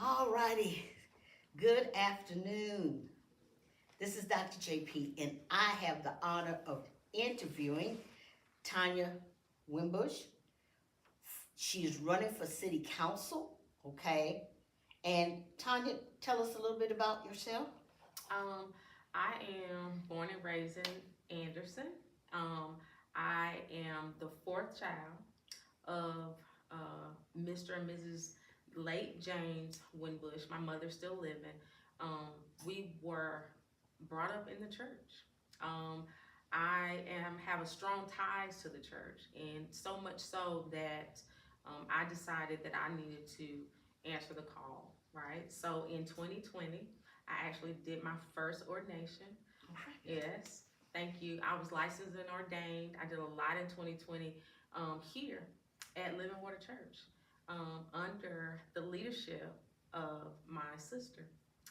All righty. Good afternoon. This is Dr. JP, and I have the honor of interviewing Tonya Winbush. She is running for city council, okay? And Tonya, tell us a little bit about yourself. Um, I am born and raised in Anderson. Um, I am the fourth child of Mr. and Mrs. late James Winbush. My mother's still living. We were brought up in the church. Um, I have a strong ties to the church, and so much so that I decided that I needed to answer the call. Right. So in 2020, I actually did my first ordination. Yes, thank you. I was licensed and ordained. I did a lot in 2020 here at Living Water Church under the leadership of my sister,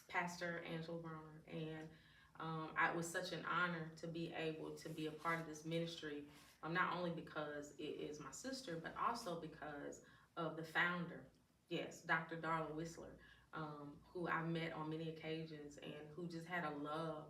Pastor Angela Broner. And it was such an honor to be able to be a part of this ministry, not only because it is my sister, but also because of the founder, yes, Dr. Darla Whistler, who I met on many occasions and who just had a love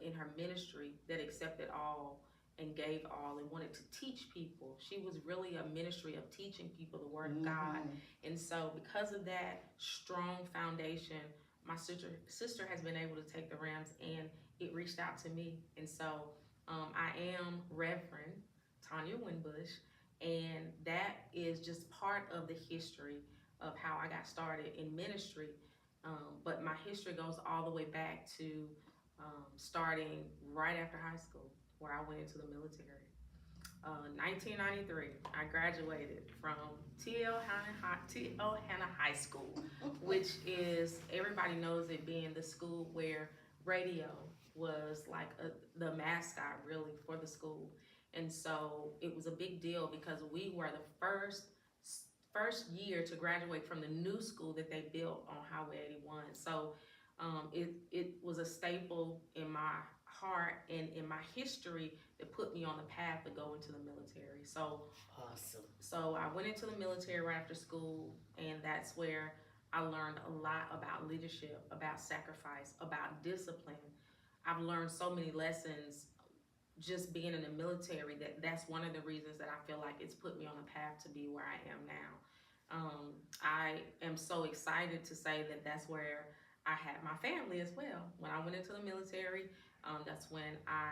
in her ministry that accepted all and gave all and wanted to teach people. She was really a ministry of teaching people the Word of God. And so because of that strong foundation, my sister has been able to take the Rams, and it reached out to me. And so I am Reverend Tonya Winbush, and that is just part of the history of how I got started in ministry. But my history goes all the way back to starting right after high school, where I went into the military. 1993, I graduated from T.L. Hanna High School, which is, everybody knows it being the school where radio was like the mascot really for the school. And so it was a big deal because we were the first year to graduate from the new school that they built on Highway 81. So it was a staple in my heart and in my history that put me on the path to go into the military. So Awesome. So I went into the military right after school, and that's where I learned a lot about leadership, about sacrifice, about discipline. I've learned so many lessons just being in the military that's one of the reasons that I feel like it's put me on a path to be where I am now. I am so excited to say that that's where I had my family as well. When I went into the military, that's when I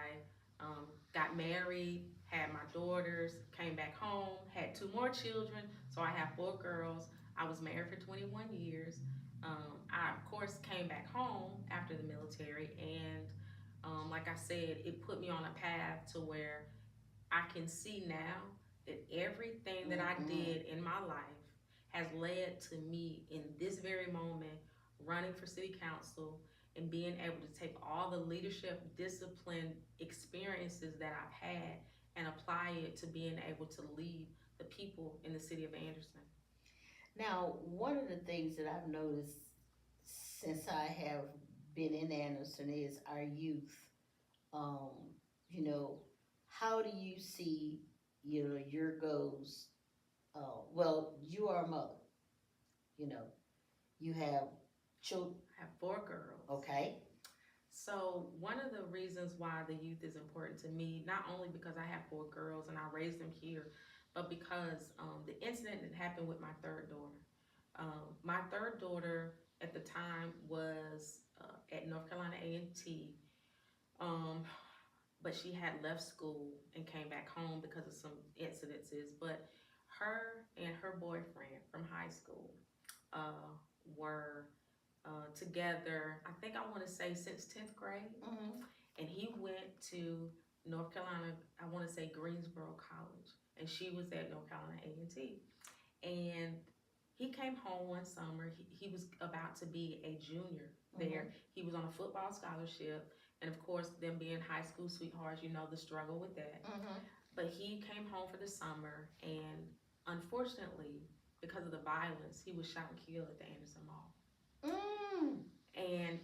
got married, had my daughters, came back home, had two more children. So I have four girls. I was married for 21 years. I, of course, came back home after the military. And like I said, it put me on a path to where I can see now that everything that I did in my life has led to me in this very moment running for city council and being able to take all the leadership discipline experiences that I've had and apply it to being able to lead the people in the city of Anderson. Now, one of the things that I've noticed since I have been in Anderson is our youth. Um, you know, how do you see, your goals? Well, you are a mother, you know, you have children, I have four girls. okay? So one of the reasons why the youth is important to me, not only because I have four girls and I raised them here, but because the incident that happened with my third daughter. My third daughter at the time was at North Carolina A&T, but she had left school and came back home because of some incidences. But her and her boyfriend from high school were together, I think I want to say since 10th grade. And he went to North Carolina, I want to say Greensboro College, and she was at North Carolina A&T. And he came home one summer. He was about to be a junior there. He was on a football scholarship, and of course, them being high school sweethearts, you know the struggle with that. But he came home for the summer, and unfortunately, because of the violence, he was shot and killed at the Anderson Mall. And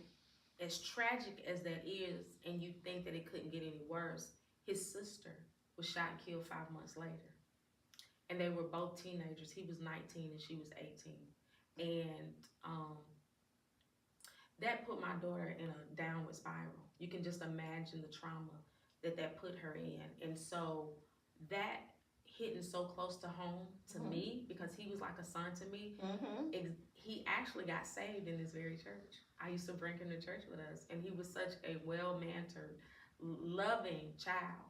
as tragic as that is, and you think that it couldn't get any worse, his sister was shot and killed 5 months later. And they were both teenagers. He was 19 and she was 18. And um, that put my daughter in a downward spiral. You can just imagine the trauma that put her in. And so that hitting so close to home to me, because he was like a son to me, he actually got saved in this very church. I used to bring him to church with us, and he was such a well-mannered, loving child.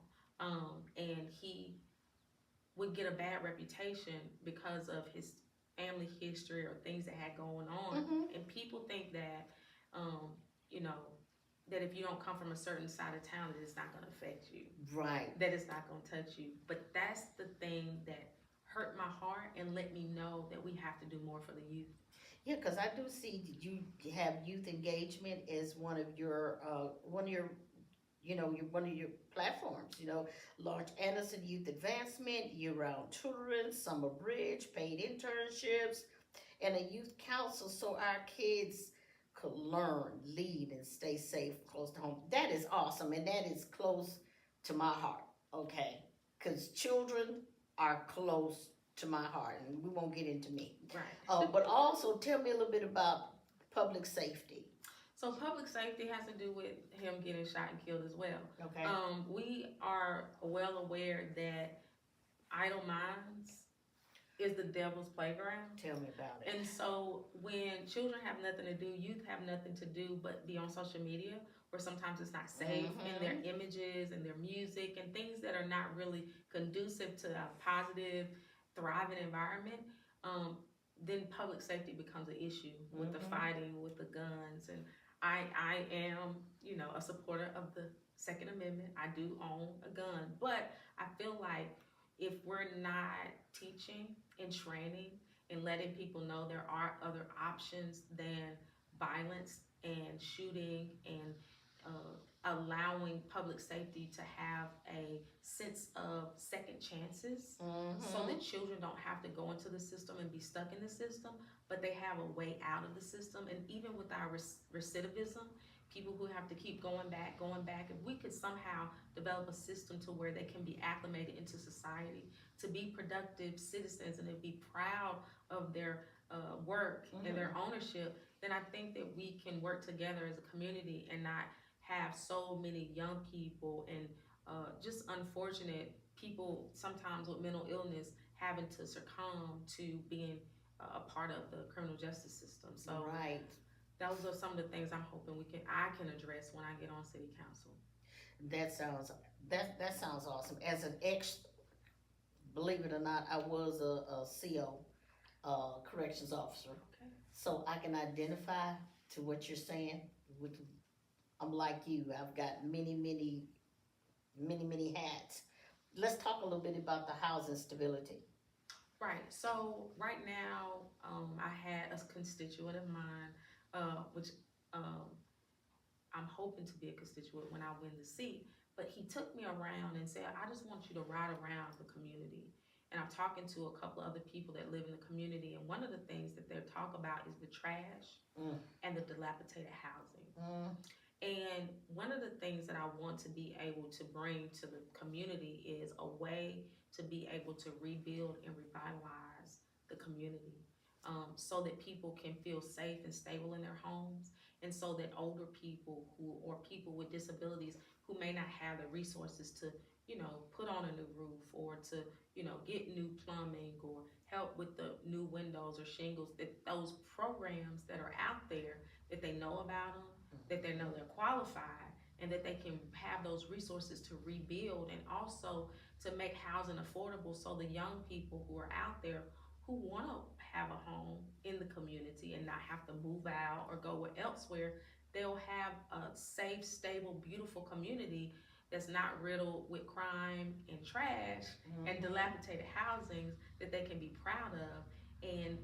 And he would get a bad reputation because of his family history or things that had going on. And people think that, you know, that if you don't come from a certain side of town, that it's not going to affect you. Right. That it's not going to touch you. But that's the thing that hurt my heart and let me know that we have to do more for the youth. Yeah, because I do see that you have youth engagement as one of your one of your platforms. Launch Anderson Youth Advancement, year-round tutoring, summer bridge, paid internships, and a youth council so our kids could learn, lead, and stay safe close to home. That is awesome, and that is close to my heart. Okay, because children are close to my heart, and we won't get into me. Right. But also tell me a little bit about public safety. So public safety has to do with him getting shot and killed as well. Okay. We are well aware that idle minds is the devil's playground. Tell me about it. And so when children have nothing to do, youth have nothing to do but be on social media, where sometimes it's not safe, and their images and their music and things that are not really conducive to a positive, thriving environment, then public safety becomes an issue with the fighting, with the guns. And I am, a supporter of the Second Amendment. I do own a gun, but I feel like if we're not teaching and training and letting people know there are other options than violence and shooting, and allowing public safety to have a sense of second chances, so that children don't have to go into the system and be stuck in the system, but they have a way out of the system. And even with our recidivism, people who have to keep going back, if we could somehow develop a system to where they can be acclimated into society, to be productive citizens, and to be proud of their work and their ownership, then I think that we can work together as a community and not have so many young people and just unfortunate people, sometimes with mental illness, having to succumb to being a part of the criminal justice system. So right. Those are some of the things I'm hoping I can address when I get on city council. That sounds awesome. As an believe it or not, I was a CO, corrections officer. Okay. So I can identify to what you're saying. I'm like you. I've got many hats. Let's talk a little bit about the housing stability. Right. So right now, I had a constituent of mine, which I'm hoping to be a constituent when I win the seat. But he took me around and said, I just want you to ride around the community. And I'm talking to a couple of other people that live in the community. And one of the things that they talk about is the trash and the dilapidated housing. And one of the things that I want to be able to bring to the community is a way to be able to rebuild and revitalize the community, so that people can feel safe and stable in their homes, and so that older people or people with disabilities who may not have the resources to, put on a new roof, or to, get new plumbing, or help with the new windows or shingles, that those programs that are out there, that they know about them, that they know they're qualified, and that they can have those resources to rebuild, and also to make housing affordable, so the young people who are out there who want to have a home in the community and not have to move out or go elsewhere, they'll have a safe, stable, beautiful community that's not riddled with crime and trash and dilapidated housings that they can be proud of. And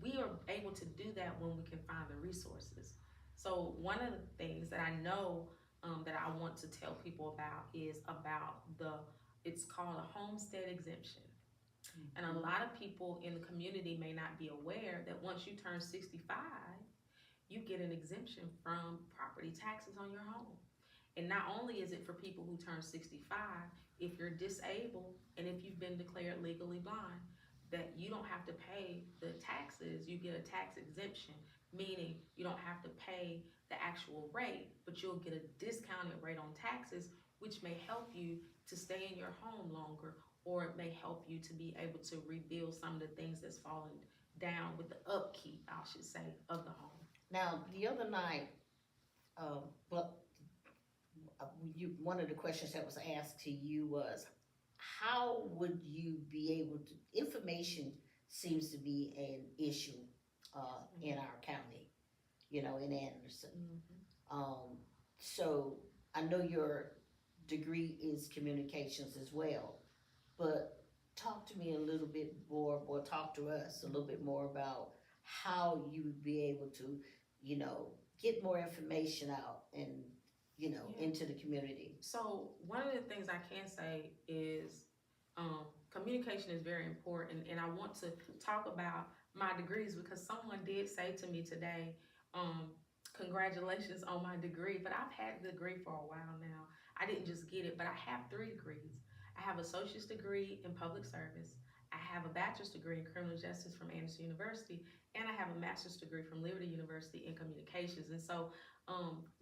we are able to do that when we can find the resources. So one of the things that I know that I want to tell people about is about it's called a homestead exemption. And a lot of people in the community may not be aware that once you turn 65, you get an exemption from property taxes on your home. And not only is it for people who turn 65, if you're disabled and if you've been declared legally blind, that you don't have to pay the taxes. You get a tax exemption, meaning you don't have to pay the actual rate, but you'll get a discounted rate on taxes, which may help you to stay in your home longer, or it may help you to be able to rebuild some of the things that's fallen down with the upkeep, I should say, of the home. Now, the other night, well, one of the questions that was asked to you was, how would you be able to, information seems to be an issue, in our county, in Anderson. So I know your degree is communications as well, but talk to me a little bit more, or talk to us a little bit more about how you would be able to, get more information out and, into the community. So one of the things I can say is communication is very important, and I want to talk about my degrees because someone did say to me today, congratulations on my degree, but I've had the degree for a while now. I didn't just get it, but I have 3 degrees. I have an associate's degree in public service. I have a bachelor's degree in criminal justice from Anderson University, and I have a master's degree from Liberty University in communications. And so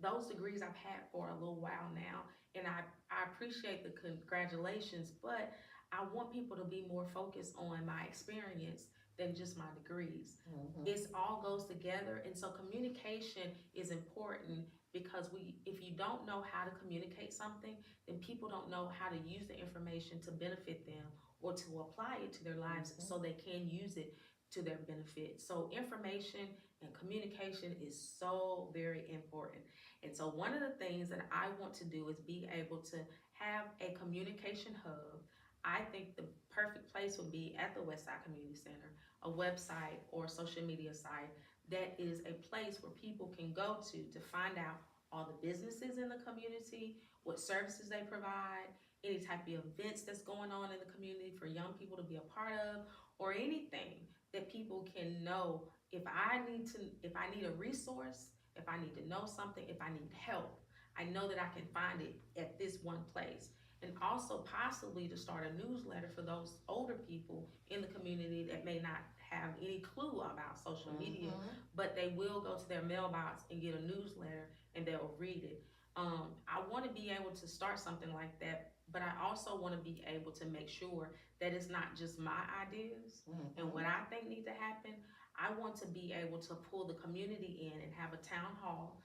those degrees I've had for a little while now, and I appreciate the congratulations, but I want people to be more focused on my experience than just my degrees. It all goes together, and so communication is important because if you don't know how to communicate something, then people don't know how to use the information to benefit them or to apply it to their lives so they can use it to their benefit. So information and communication is so very important. And so one of the things that I want to do is be able to have a communication hub. I think the perfect place would be at the Westside Community Center, a website or social media site that is a place where people can go to find out all the businesses in the community, what services they provide, any type of events that's going on in the community for young people to be a part of, or anything that people can know. If I need a resource, if I need to know something, if I need help, I know that I can find it at this one place. And also possibly to start a newsletter for those older people in the community that may not have any clue about social media, but they will go to their mailbox and get a newsletter and they'll read it. I want to be able to start something like that, but I also want to be able to make sure that it's not just my ideas and what I think need to happen. I want to be able to pull the community in and have a town hall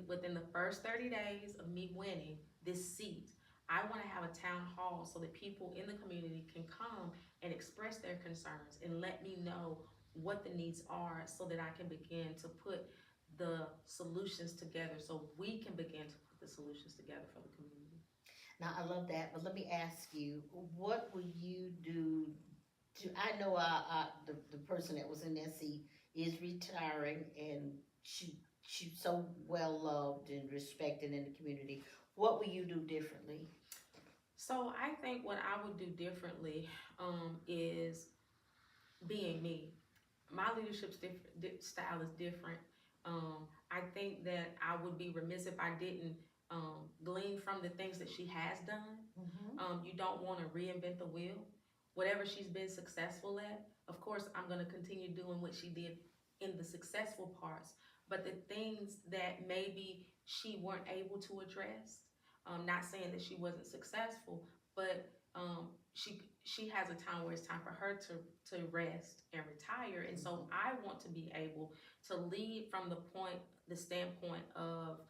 within the first 30 days of me winning this seat. I want to have a town hall so that people in the community can come and express their concerns and let me know what the needs are so that I can begin to put the solutions together, so we can begin to put the solutions together for the community. Now, I love that, but let me ask you, what will you do I know the person that was in that seat is retiring, and she's so well loved and respected in the community. What will you do differently? So I think what I would do differently is being me. My leadership style is different. I think that I would be remiss if I didn't glean from the things that she has done. You don't want to reinvent the wheel. Whatever she's been successful at, of course, I'm going to continue doing what she did in the successful parts. But the things that maybe she weren't able to address, not saying that she wasn't successful, but she has a time where it's time for her to rest and retire. And so I want to be able to lead from the standpoint of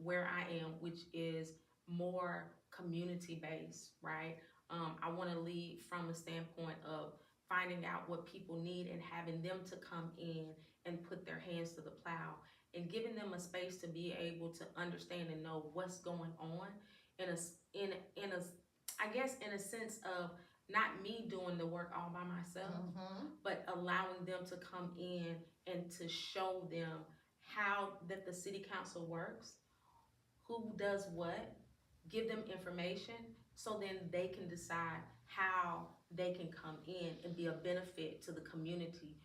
where I am, which is more community based, right? I want to lead from a standpoint of finding out what people need and having them to come in and put their hands to the plow and giving them a space to be able to understand and know what's going on in a sense of not me doing the work all by myself, but allowing them to come in and to show them how that the city council works, who does what, give them information so then they can decide how they can come in and be a benefit to the community,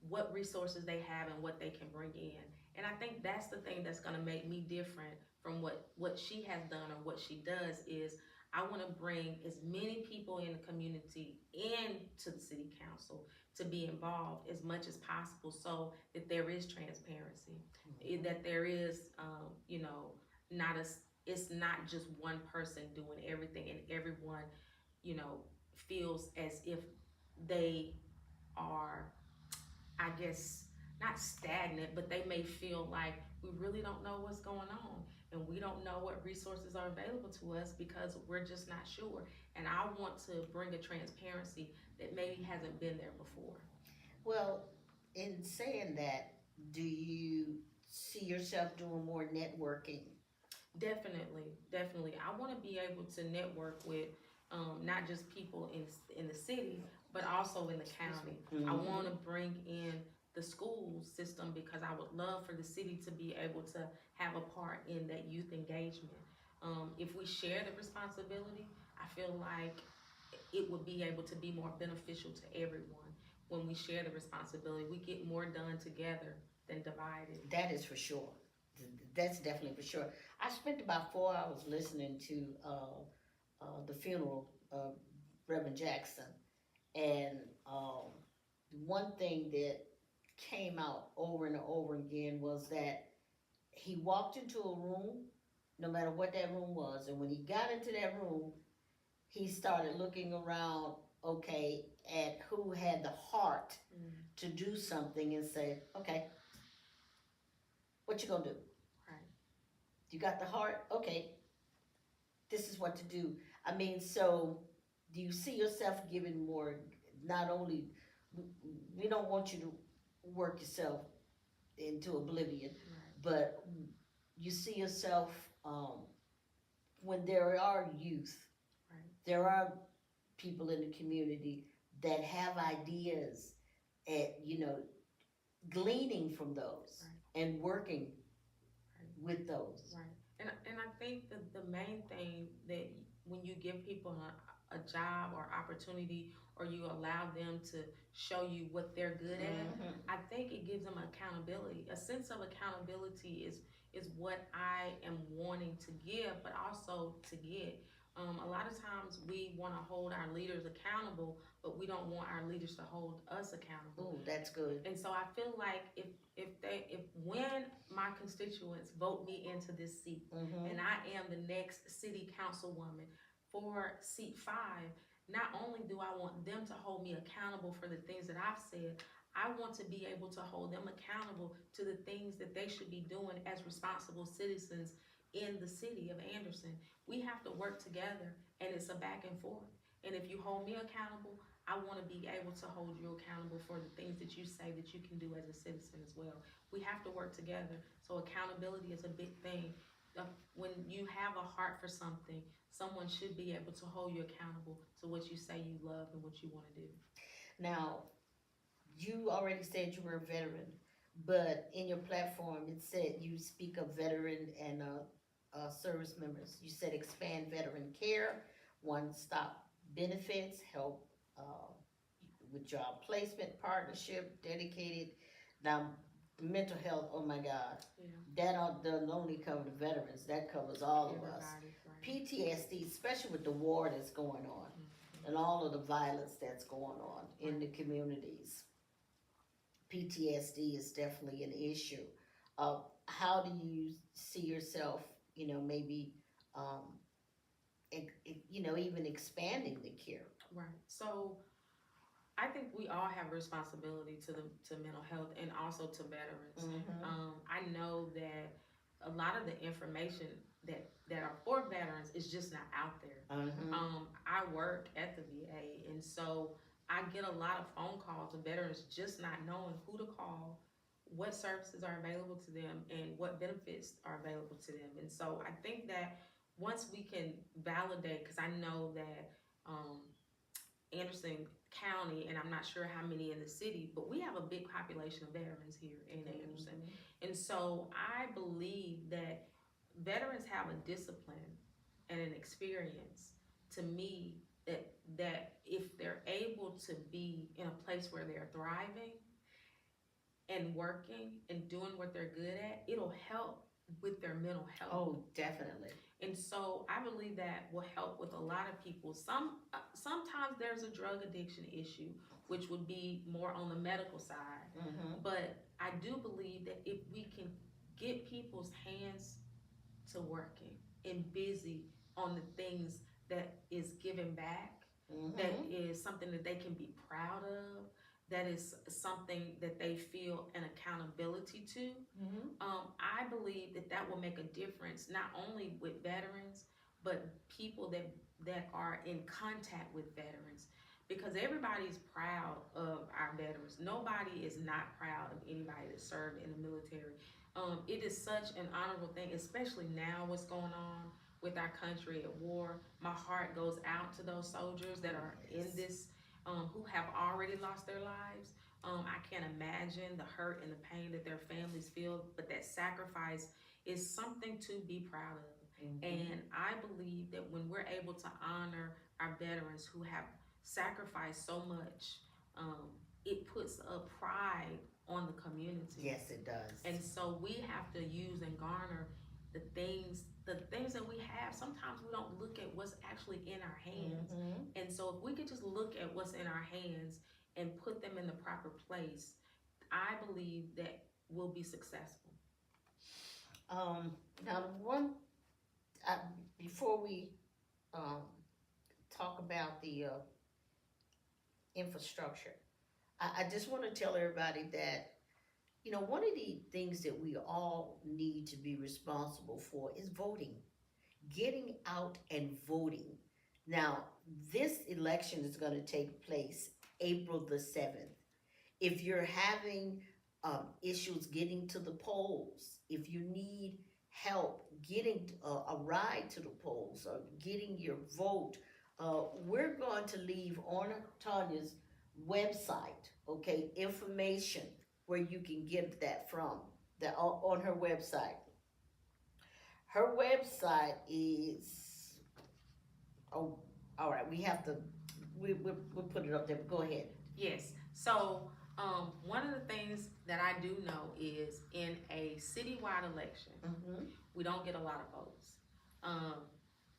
what resources they have and what they can bring in. And I think that's the thing that's going to make me different from what she has done or what she does is I want to bring as many people in the community into the city council to be involved as much as possible, so that there is transparency, that there is, you know, not a, it's not just one person doing everything and everyone, you know, feels as if they are, I guess, not stagnant, but they may feel like we really don't know what's going on and we don't know what resources are available to us because we're just not sure. And I want to bring a transparency that maybe hasn't been there before. Well, in saying that, do you see yourself doing more networking? Definitely, definitely. I want to be able to network with, not just people in the city, but also in the county. I want to bring in the school system because I would love for the city to be able to have a part in that youth engagement. If we share the responsibility, I feel like it would be able to be more beneficial to everyone. When we share the responsibility, we get more done together than divided. That is for sure. That's definitely for sure. I spent about 4 hours listening to the funeral of Reverend Jackson, and one thing that came out over and over again was that he walked into a room, no matter what that room was, and when he got into that room, he started looking around, okay, at who had the heart to do something and say, okay, what you gonna do? Right. You got the heart? Okay, this is what to do. I mean, so do you see yourself giving more, not only, we don't want you to work yourself into oblivion, Right. but you see yourself, when there are youth, Right. there are people in the community that have ideas and, you know, gleaning from those Right. and working Right. with those. Right. And I think that the main thing that when you give people a job or opportunity, or you allow them to show you what they're good at, I think it gives them accountability. A sense of accountability is what I am wanting to give, but also to get. A lot of times we want to hold our leaders accountable, but we don't want our leaders to hold us accountable. Oh, that's good. And so I feel like if when my constituents vote me into this seat, and I am the next city councilwoman for seat 5, not only do I want them to hold me accountable for the things that I've said, I want to be able to hold them accountable to the things that they should be doing as responsible citizens in the city of Anderson. We have to work together, and it's a back and forth. And if you hold me accountable, I want to be able to hold you accountable for the things that you say that you can do as a citizen as well. We have to work together. So accountability is a big thing. When you have a heart for something, someone should be able to hold you accountable to what you say you love and what you want to do. Now, you already said you were a veteran, but in your platform it said you speak of veteran and service members. You said expand veteran care, one-stop benefits, help with job placement, partnership, dedicated. Now, mental health, oh my God, that doesn't only cover the veterans, that covers all of us. Right. PTSD, especially with the war that's going on and all of the violence that's going on in the communities. PTSD is definitely an issue. How do you see yourself, you know, maybe, even expanding the care? Right. So I think we all have responsibility to mental health and also to veterans. I know that a lot of the information that are for veterans is just not out there. I work at the VA, and so I get a lot of phone calls of veterans just not knowing who to call, what services are available to them, and what benefits are available to them. And so I think that once we can validate, because I know that Anderson County, and I'm not sure how many in the city, but we have a big population of veterans here in Anderson. And so I believe that veterans have a discipline and an experience, to me, that if they're able to be in a place where they're thriving and working and doing what they're good at, it'll help with their mental health. Oh, definitely. And so I believe that will help with a lot of people. Sometimes there's a drug addiction issue, which would be more on the medical side. Mm-hmm. But I do believe that if we can get people's hands to working and busy on the things that is giving back, that Mm-hmm. is something that they can be proud of, that is something that they feel an accountability to. Mm-hmm. I believe that that will make a difference not only with veterans, but people that are in contact with veterans, because everybody's proud of our veterans. Nobody is not proud of anybody that served in the military. It is such an honorable thing, especially now what's going on with our country at war. My heart goes out to those soldiers that are in Yes. this, who have already lost their lives. I can't imagine the hurt and the pain that their families feel, but that sacrifice is something to be proud of. Mm-hmm. And I believe that when we're able to honor our veterans who have sacrificed so much, it puts a pride on the community. Yes, it does. And so we have to use and garner the things that we have. Sometimes we don't look at what's actually in our hands. Mm-hmm. And so if we could just look at what's in our hands and put them in the proper place, I believe that we'll be successful. Now the one before we um, talk about the infrastructure, I just want to tell everybody that one of the things that we all need to be responsible for is voting, getting out and voting. Now, this election is going to take place April the 7th. If you're having issues getting to the polls, if you need help getting a ride to the polls or getting your vote, we're going to leave on Tanya's website, okay, information where you can get that from on her website. Her website is, oh, all right, we have to, we'll put it up there. Go ahead. Yes. So one of the things that I do know is in a citywide election, Mm-hmm. we don't get a lot of votes.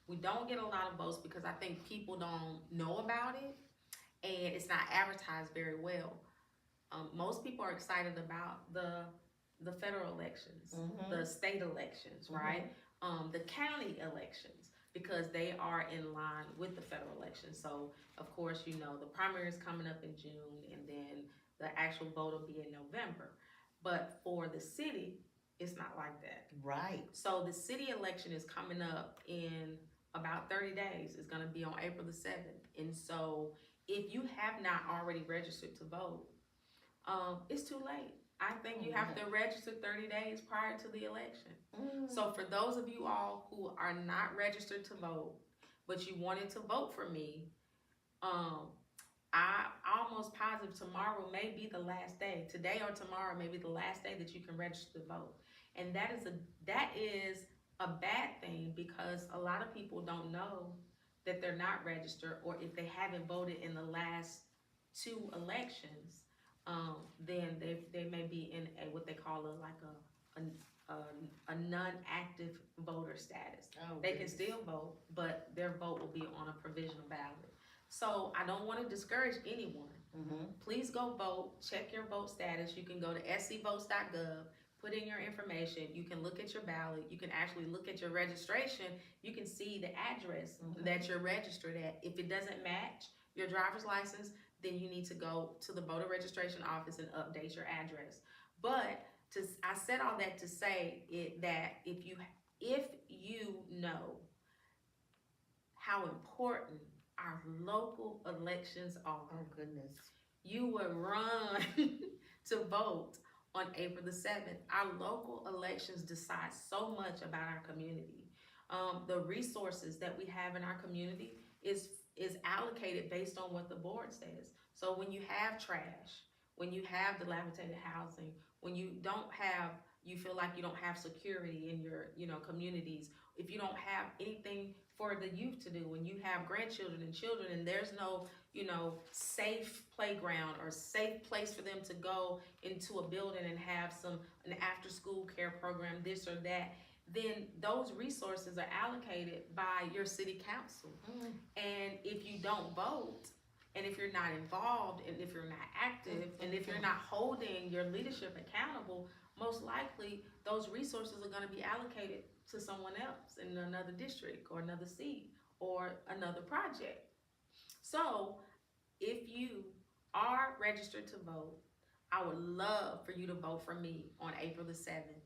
We don't get a lot of votes because I think people don't know about it and it's not advertised very well. Most people are excited about the federal elections, Mm-hmm. the state elections, right? The county elections, because they are in line with the federal election. So, of course, the primary is coming up in June, and then the actual vote will be in November. But for the city, it's not like that. Right. So the city election is coming up in about 30 days. It's going to be on April the 7th. And so if you have not already registered to vote, it's too late. I think you have to register 30 days prior to the election. So for those of you all who are not registered to vote, but you wanted to vote for me, I almost positive tomorrow may be the last day. Today or tomorrow may be the last day that you can register to vote. And that is a bad thing, because a lot of people don't know that they're not registered, or if they haven't voted in the last 2 elections, then they may be in what they call a non-active voter status. They can still vote, but their vote will be on a provisional ballot. So I don't want to discourage anyone. Mm-hmm. Please go vote. Check your vote status. You can go to scvotes.gov, put in your information. You can look at your ballot. You can actually look at your registration. You can see the address that you're registered at. If it doesn't match your driver's license, then you need to go to the voter registration office and update your address. But I said all that to say that if you know how important our local elections are, Oh, goodness. you would run to vote on April the 7th. Our local elections decide so much about our community. The resources that we have in our community is allocated based on what the board says. So when you have trash, when you have dilapidated housing, when you feel like you don't have security in your communities, if you don't have anything for the youth to do, when you have grandchildren and children and there's no, safe playground or safe place for them to go into a building and have an after school care program, this or that, then those resources are allocated by your city council. Mm. And if you don't vote, and if you're not involved, and if you're not active, and if you're not holding your leadership accountable, most likely those resources are going to be allocated to someone else in another district or another seat or another project. So if you are registered to vote, I would love for you to vote for me on April the 7th.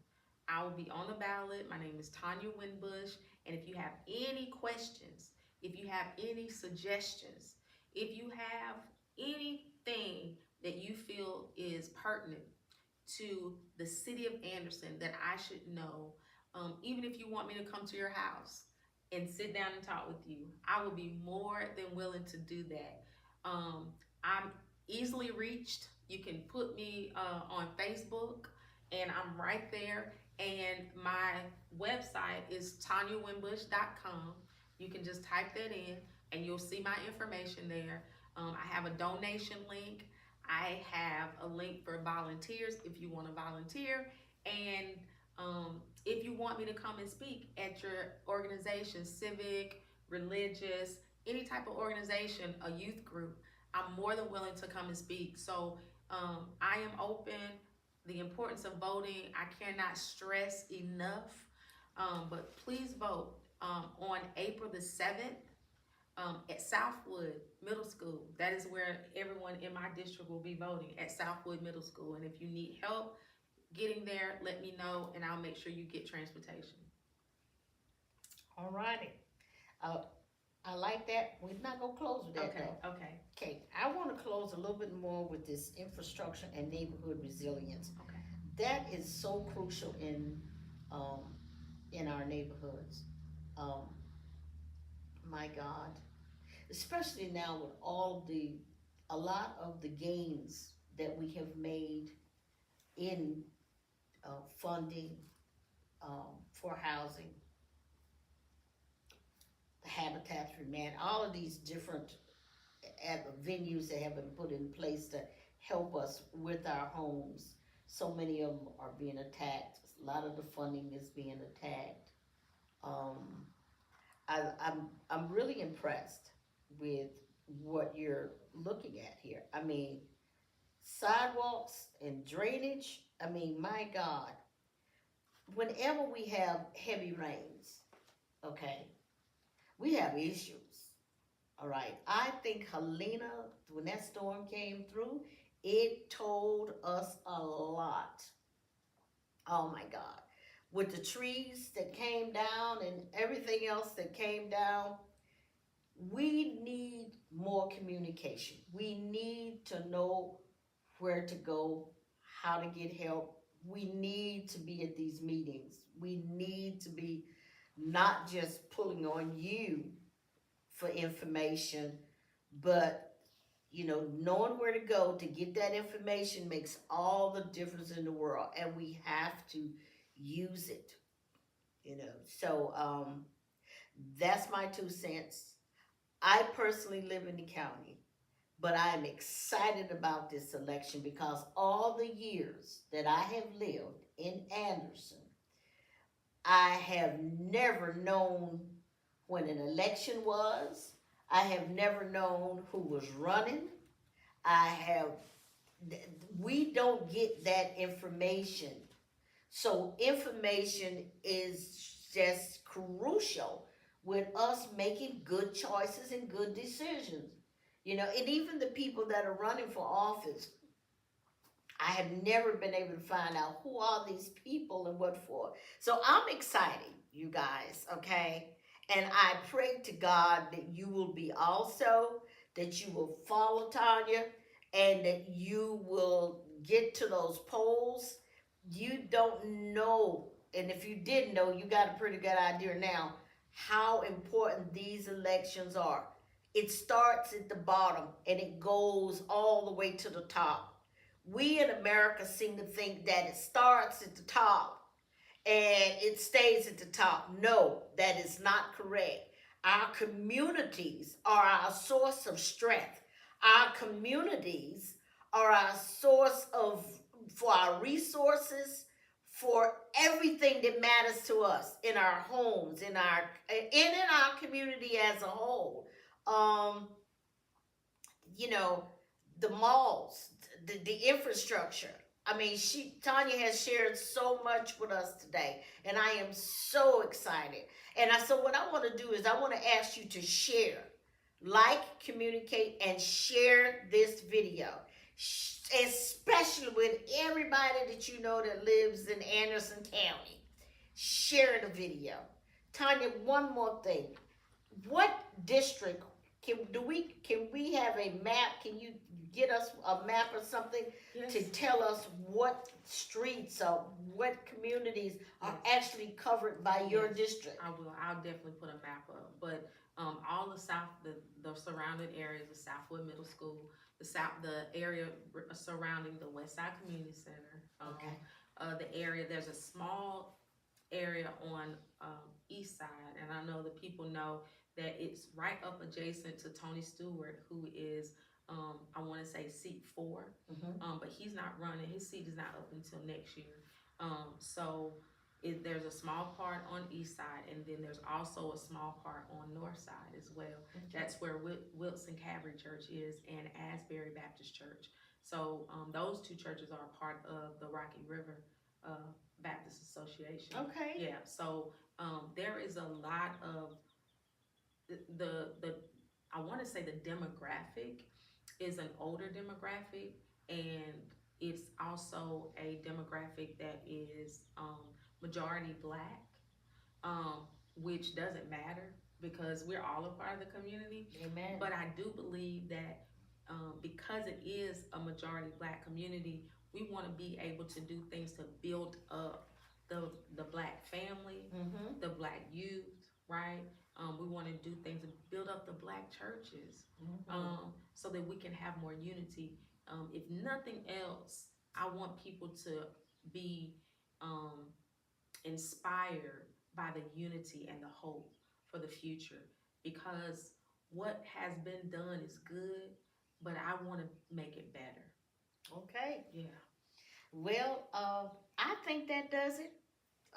I will be on the ballot. My name is Tonya Winbush. And if you have any questions, if you have any suggestions, if you have anything that you feel is pertinent to the city of Anderson that I should know, even if you want me to come to your house and sit down and talk with you, I will be more than willing to do that. I'm easily reached. You can put me on Facebook, and I'm right there. And my website is tonyawinbush.com. You can just type that in, and you'll see my information there. I have a donation link. I have a link for volunteers if you want to volunteer. And if you want me to come and speak at your organization, civic, religious, any type of organization, a youth group, I'm more than willing to come and speak. So I am open. The importance of voting, I cannot stress enough. But please vote on April the 7th at Southwood Middle School. That is where everyone in my district will be voting, at Southwood Middle School. And if you need help getting there, let me know, and I'll make sure you get transportation. All righty. I like that. We're not gonna close with that Okay, though. okay, Okay, I want to close a little bit more with this infrastructure and neighborhood resilience. okay. That is so crucial um, in our neighborhoods. Um, my God, especially now with a lot of the gains that we have made in funding for housing, the Habitats for Man, all of these different venues that have been put in place to help us with our homes. So many of them are being attacked. A lot of the funding is being attacked. Um, I'm really impressed with what you're looking at here. I mean, sidewalks and drainage. I mean, my God. Whenever we have heavy rains, okay, we have issues. All right. I think Helena, when that storm came through, it told us a lot. Oh my God. With the trees that came down and everything else that came down, we need more communication. We need to know where to go, how to get help. We need to be at these meetings. We need to be not just pulling on you for information, but knowing where to go to get that information makes all the difference in the world, and we have to use it. So that's my 2 cents. I personally live in the county, but I am excited about this election because all the years that I have lived in Anderson, I have never known when an election was. I have never known who was running. We don't get that information. So information is just crucial with us making good choices and good decisions. And even the people that are running for office, I have never been able to find out who are these people and what for. So I'm excited, you guys, okay? And I pray to God that you will be also, that you will follow Tonya, and that you will get to those polls. You don't know, and if you didn't know, you got a pretty good idea now how important these elections are. It starts at the bottom and it goes all the way to the top. We in America seem to think that it starts at the top and it stays at the top. No, that is not correct. Our communities are our source of strength. Our communities are our source of for our resources, for everything that matters to us in our homes, in our community as a whole. Um, you know, the malls, the infrastructure. I mean, Tonya has shared so much with us today, and I am so excited. So what I want to do is I want to ask you to share, like, communicate, and share this video, especially with everybody that you know that lives in Anderson County. Share the video. Tonya, one more thing. What district can we have a map? Can you get us a map or something Yes. to tell us what streets or what communities are actually covered by your district? I will. I'll definitely put a map up. But all the surrounding areas of Southwood Middle School, the area surrounding the West Side Community Center. Okay. The area, there's a small area on East Side, and I know the people know that it's right up adjacent to Tony Stewart, who is I want to say seat 4, but he's not running. His seat is not up until next year. So there's a small part on East Side, and then there's also a small part on North Side as well. Okay. That's where Wilson Calvary Church is and Asbury Baptist Church. So those two churches are a part of the Rocky River Baptist Association. Okay. Yeah. So there is a lot of the I want to say the demographic is an older demographic, and it's also a demographic that is majority Black, which doesn't matter because we're all a part of the community. Amen. But I do believe that because it is a majority Black community, we want to be able to do things to build up the Black family, the Black youth, right? We want to do things to build up the Black churches, so that we can have more unity. If nothing else, I want people to be inspired by the unity and the hope for the future, because what has been done is good, but I want to make it better. Okay. Yeah. Well, I think that does it.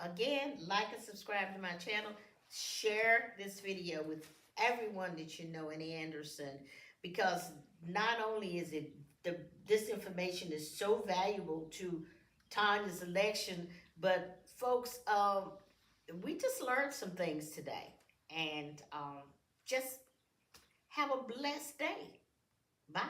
Again, like and subscribe to my channel. Share this video with everyone that you know in Anderson, because not only is it this information is so valuable to Tanya's election, but folks, we just learned some things today, and just have a blessed day. Bye.